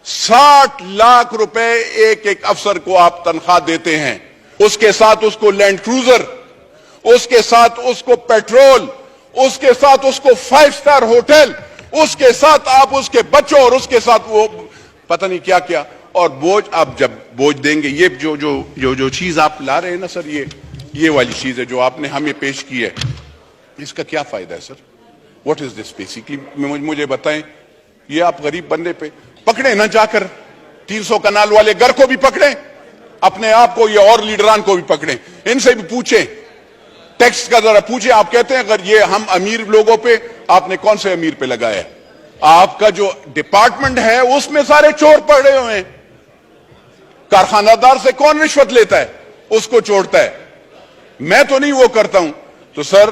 60 लाख रुपए एक एक अफसर को आप तनख्वाह देते हैं, उसके साथ उसको लैंड क्रूजर, उसके साथ उसको पेट्रोल, उसके साथ उसको 5 स्टार होटल, उसके साथ आप उसके बच्चों और उसके साथ वो पता नहीं क्या क्या, और बोझ आप जब बोझ देंगे, ये जो चीज आप ला रहे हैं ना सर, ये वाली चीज है जो आपने हमें पेश की है, इसका क्या फायदा है sir? What is this basically? मुझे बताएं। ये आप गरीब बंदे पे पकड़े ना जाकर, 300 कनाल वाले घर को भी पकड़े, अपने आप को, ये और लीडरान को भी पकड़े, इनसे भी पूछे, टैक्स का जरा पूछे। आप कहते हैं अगर ये हम अमीर लोगों पे, आपने कौन से अमीर पे लगाया है? आपका जो डिपार्टमेंट है उसमें सारे चोर पड़े हुए हैं। कारखानादार से कौन रिश्वत लेता है? उसको छोड़ता है। मैं तो नहीं वो करता हूं। तो सर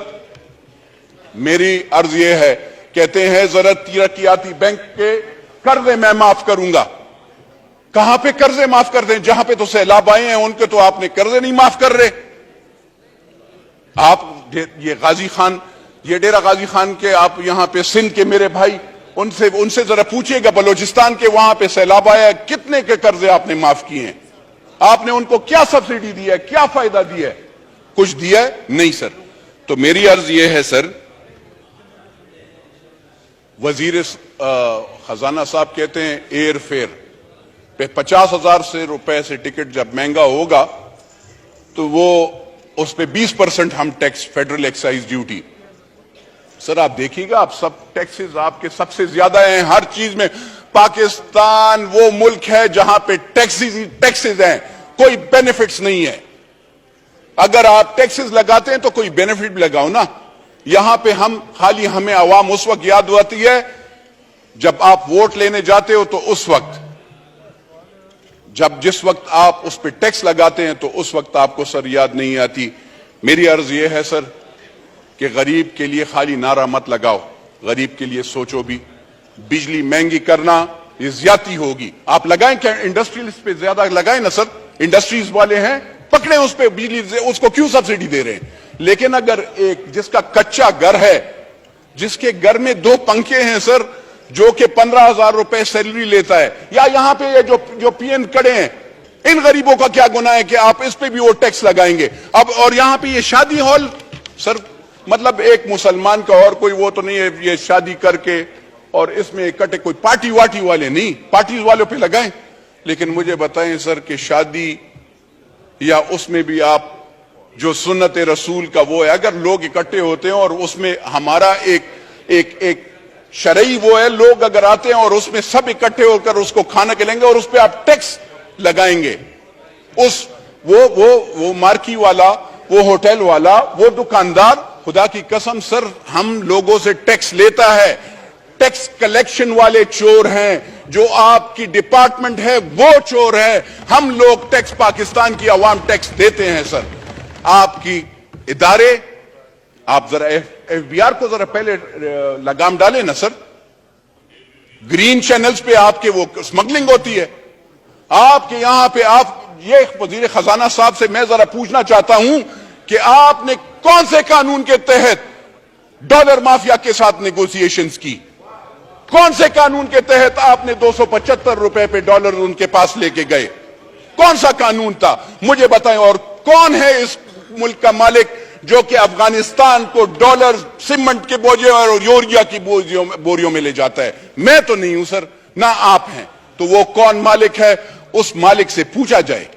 मेरी अर्ज ये है, कहते हैं जरा तरक्याती बैंक के कर्जे मैं माफ करूंगा। कहां पे कर्जे माफ कर दें? जहां पे तो सैलाब आए हैं उनके तो आपने कर्जे नहीं माफ कर रहे। आप ये गाजी खान, ये डेरा गाजी खान के, आप यहां पे सिंध के मेरे भाई, उनसे जरा पूछिएगा, बलूचिस्तान के वहां पे सैलाब आया, कितने के कर्जे आपने माफ किए हैं? आपने उनको क्या सब्सिडी दी है, क्या फायदा दिया है? कुछ दिया है? नहीं सर। तो मेरी अर्ज यह है सर, वजीर खजाना साहब कहते हैं एयर फेयर पे 50,000 से रुपए से टिकट जब महंगा होगा तो वो उस पे 20% हम tax, federal excise duty. Sir आप देखिएगा, आप सब टैक्सेस आपके सबसे ज्यादा हैं हर चीज में। पाकिस्तान वो मुल्क है जहां पे टैक्सेस हैं, कोई बेनिफिट्स नहीं है। अगर आप टैक्सेस लगाते हैं तो कोई बेनिफिट भी लगाओ ना। यहां पे हम खाली, हमें आवाम उस वक्त याद आती है जब आप वोट लेने जाते हो, तो उस वक्त जिस वक्त आप उस पर टैक्स लगाते हैं तो उस वक्त आपको सर याद नहीं आती। मेरी अर्ज यह है सर कि गरीब के लिए खाली नारा मत लगाओ, गरीब के लिए सोचो भी। बिजली महंगी करना ये ज्यादती होगी। आप लगाएं क्या? इंडस्ट्रियलिस्ट पे ज्यादा लगाएं ना सर, इंडस्ट्रीज वाले हैं, पकड़े उस पे बिजली, उसको क्यों सब्सिडी दे रहे हैं? लेकिन अगर एक जिसका कच्चा घर है, जिसके घर में 2 पंखे हैं सर, जो कि 15,000 रुपए सैलरी लेता है, या यहां पे ये जो पीएन खड़े हैं, इन गरीबों का क्या गुनाह है कि आप इस पे भी वो टैक्स लगाएंगे? अब और यहां पे ये शादी हॉल सर, मतलब एक मुसलमान का और कोई वो तो नहीं है, ये शादी करके और इसमें इकट्ठे, कोई पार्टी वाटी वाले नहीं, पार्टी वालों पे लगाएं। लेकिन मुझे बताएं सर कि शादी या उसमें भी आप जो सुन्नत रसूल का वो है, अगर लोग इकट्ठे होते हैं और उसमें हमारा एक शरई वो है, लोग अगर आते हैं और उसमें सब इकट्ठे होकर उसको खाना खिलाएंगे और उस पर आप टैक्स लगाएंगे, उस वो मार्की वाला, वो होटल वाला, वो दुकानदार, खुदा की कसम सर हम लोगों से टैक्स लेता है। टैक्स कलेक्शन वाले चोर हैं, जो आपकी डिपार्टमेंट है वो चोर है। हम लोग टैक्स, पाकिस्तान की आवाम टैक्स देते हैं सर। आपकी इदारे, आप जरा एफबीआर को जरा पहले लगाम डालें ना सर। ग्रीन चैनल्स पे आपके वो स्मगलिंग होती है आपके यहां पे। आप ये वजीर खजाना साहब से मैं जरा पूछना चाहता हूं कि आपने कौन से कानून के तहत डॉलर माफिया के साथ नेगोशिएशंस की? कौन से कानून के तहत आपने 275 रुपए पे डॉलर उनके पास लेके गए? कौन सा कानून था मुझे बताएं। और कौन है इस मुल्क का मालिक जो कि अफगानिस्तान को डॉलर, सीमेंट के बोझे और यूरिया की बोरियों में ले जाता है? मैं तो नहीं हूं सर, ना आप हैं। तो वो कौन मालिक है? उस मालिक से पूछा जाए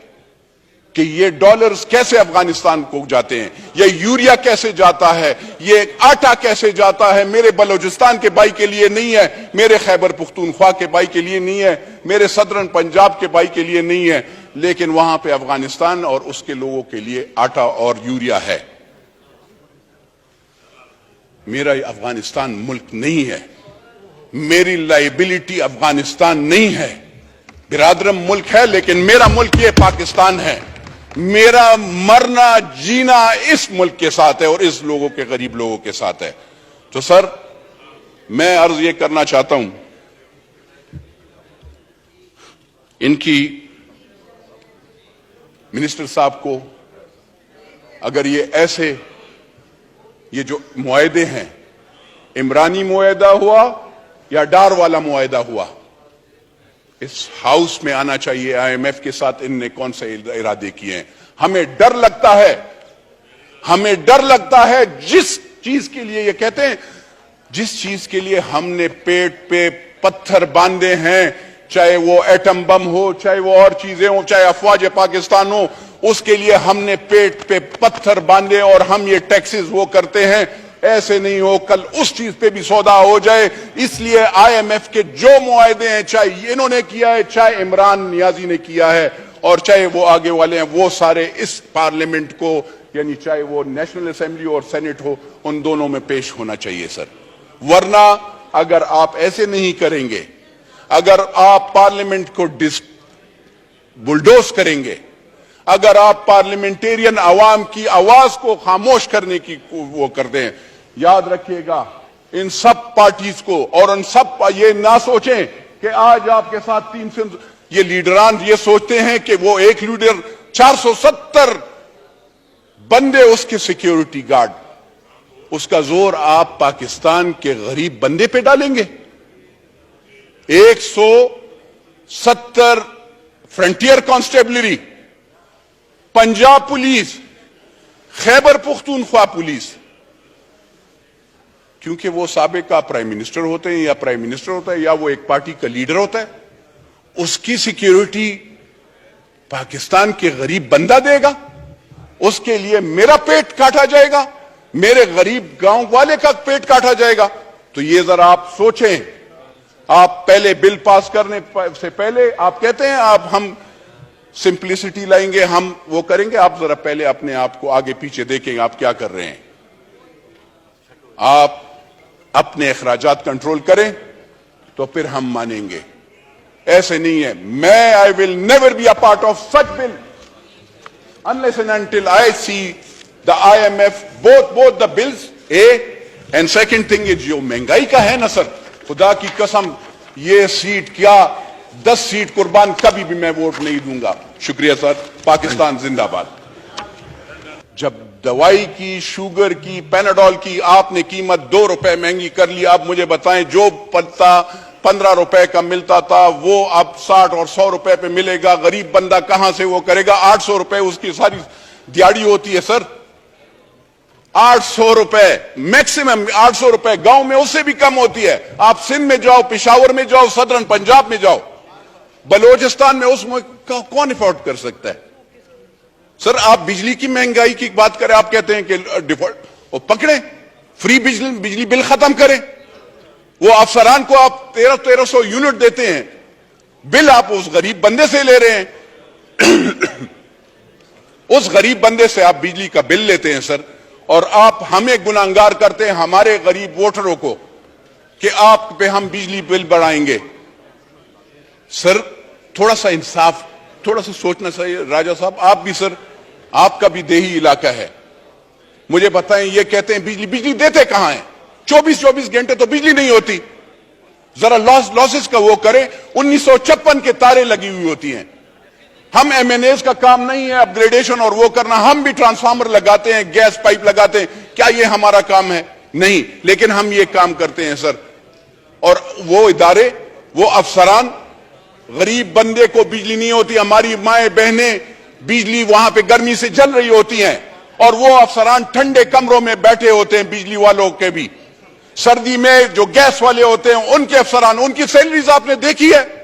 कि ये डॉलर्स कैसे अफगानिस्तान को जाते हैं, ये यूरिया कैसे जाता है, ये आटा कैसे जाता है। मेरे बलूचिस्तान के भाई के लिए नहीं है, मेरे खैबर पुख्तूनख्वा के भाई के लिए नहीं है, मेरे सदरन पंजाब के भाई के लिए नहीं है, लेकिन वहां पे अफगानिस्तान और उसके लोगों के लिए आटा और यूरिया है। मेरा अफगानिस्तान मुल्क नहीं है, मेरी लाइबिलिटी अफगानिस्तान नहीं है। बिरादरम मुल्क है लेकिन मेरा मुल्क ये पाकिस्तान है। मेरा मरना जीना इस मुल्क के साथ है और इस लोगों के, गरीब लोगों के साथ है। तो सर मैं अर्ज ये करना चाहता हूं, इनकी मिनिस्टर साहब को, अगर ये ऐसे ये जो मुआहदे हैं, इमरानी मुआहदा हुआ या डार वाला मुआहदा हुआ, اس ہاؤس میں آنا چاہیے. IMF کے ساتھ ان نے کون سے ارادے کیے ہیں؟ ہمیں ڈر لگتا ہے جس چیز کے لیے یہ کہتے ہیں، جس چیز کے لیے ہم نے پیٹ پہ پتھر باندھے ہیں، چاہے وہ ایٹم بم ہو، چاہے وہ اور چیزیں ہوں، چاہے افواج پاکستان ہو، اس کے لیے ہم نے پیٹ پہ پتھر باندھے اور ہم یہ ٹیکسز وہ کرتے ہیں. ایسے نہیں ہو کل اس چیز پہ بھی سودا ہو جائے. اس لیے IMF کے جو معاہدے ہیں، چاہے انہوں نے کیا ہے، چاہے عمران نیازی نے کیا ہے، اور چاہے وہ آگے والے ہیں، وہ سارے اس پارلیمنٹ کو، یعنی چاہے وہ نیشنل اسمبلی اور سینٹ ہو، ان دونوں میں پیش ہونا چاہیے سر. ورنہ اگر آپ ایسے نہیں کریں گے، اگر آپ پارلیمنٹ کو بلڈوز کریں گے، اگر آپ پارلیمنٹیرین عوام کی آواز کو خاموش کرنے کی وہ کرتے ہیں، یاد رکھیے گا ان سب پارٹیز کو، اور ان سب یہ نہ سوچیں کہ آج آپ کے ساتھ 300 یہ لیڈران یہ سوچتے ہیں کہ وہ ایک لیڈر 470 بندے اس کے سیکیورٹی گارڈ، اس کا زور آپ پاکستان کے غریب بندے پہ ڈالیں گے. 170 frontier constabulary, Punjab police, Khyber Pakhtunkhwa police, کیونکہ وہ سابقہ پرائم منسٹر ہوتے ہیں یا پرائم منسٹر ہوتا ہے یا وہ ایک پارٹی کا لیڈر ہوتا ہے، اس کی سیکیورٹی پاکستان کے غریب بندہ دے گا. اس کے لیے میرا پیٹ کاٹا جائے گا، میرے غریب گاؤں والے کا پیٹ کاٹا جائے گا. تو یہ ذرا آپ سوچیں. آپ پہلے بل پاس کرنے سے پہلے آپ کہتے ہیں ہم سمپلسٹی لائیں گے، ہم وہ کریں گے. آپ ذرا پہلے اپنے آپ کو آگے پیچھے دیکھیں آپ کیا کر رہے ہیں. آپ اپنے اخراجات کنٹرول کریں تو پھر ہم مانیں گے. ایسے نہیں ہے. I will never be a part of such bill unless and until I see the IMF both the bills. And second thing is جو مہنگائی کا ہے نا سر، خدا کی قسم یہ سیٹ کیا 10 سیٹ قربان کبھی بھی میں ووٹ نہیں دوں گا. شکریہ سر. پاکستان زندہ باد. جب دوائی کی، شوگر کی، پیناڈول کی آپ نے قیمت 2 روپے مہنگی کر لی، اب مجھے بتائیں جو پتا 15 روپے کا ملتا تھا وہ اب 60 اور 100 روپے پہ ملے گا. غریب بندہ کہاں سے وہ کرے گا؟ 800 روپے اس کی ساری دیہڑی ہوتی ہے سر. 800 روپے میکسیمم، 800 روپے گاؤں میں اس سے بھی کم ہوتی ہے. آپ سندھ میں جاؤ، پشاور میں جاؤ، صدرن پنجاب میں جاؤ، بلوچستان میں اس میں کون افورڈ کر سکتا ہے؟ سر آپ بجلی کی مہنگائی کی بات کریں، آپ کہتے ہیں کہ ڈیفالٹ، وہ پکڑیں، فری بجلی بل ختم کریں. وہ افسران کو آپ 1300 یونٹ دیتے ہیں، بل آپ اس غریب بندے سے لے رہے ہیں. اس غریب بندے سے آپ بجلی کا بل لیتے ہیں سر، اور آپ ہمیں گناہگار کرتے ہیں، ہمارے غریب ووٹروں کو، کہ آپ پہ ہم بجلی بل بڑھائیں گے. سر تھوڑا سا انصاف، تھوڑا سا سوچنا چاہیے. راجہ صاحب آپ بھی سر، آپ کا بھی دیہی علاقہ ہے، مجھے بتائیں یہ کہتے ہیں بجلی دیتے کہاں ہیں؟ 24 گھنٹے تو بجلی نہیں ہوتی. ذرا لاسز کا وہ کریں. 1956 کے تارے لگی ہوئی ہوتی ہیں. ہم MNAs کا کام نہیں ہے اپ گریڈیشن اور وہ کرنا. ہم بھی ٹرانسفارمر لگاتے ہیں، گیس پائپ لگاتے ہیں. کیا یہ ہمارا کام ہے؟ نہیں. لیکن ہم یہ کام کرتے ہیں سر. اور وہ ادارے، وہ افسران، غریب بندے کو بجلی نہیں ہوتی. ہماری مائیں بہنیں بجلی وہاں پہ گرمی سے جل رہی ہوتی ہیں، اور وہ افسران ٹھنڈے کمروں میں بیٹھے ہوتے ہیں. بجلی والوں کے بھی سردی میں جو گیس والے ہوتے ہیں ان کے افسران، ان کی سیلریز آپ نے دیکھی ہے؟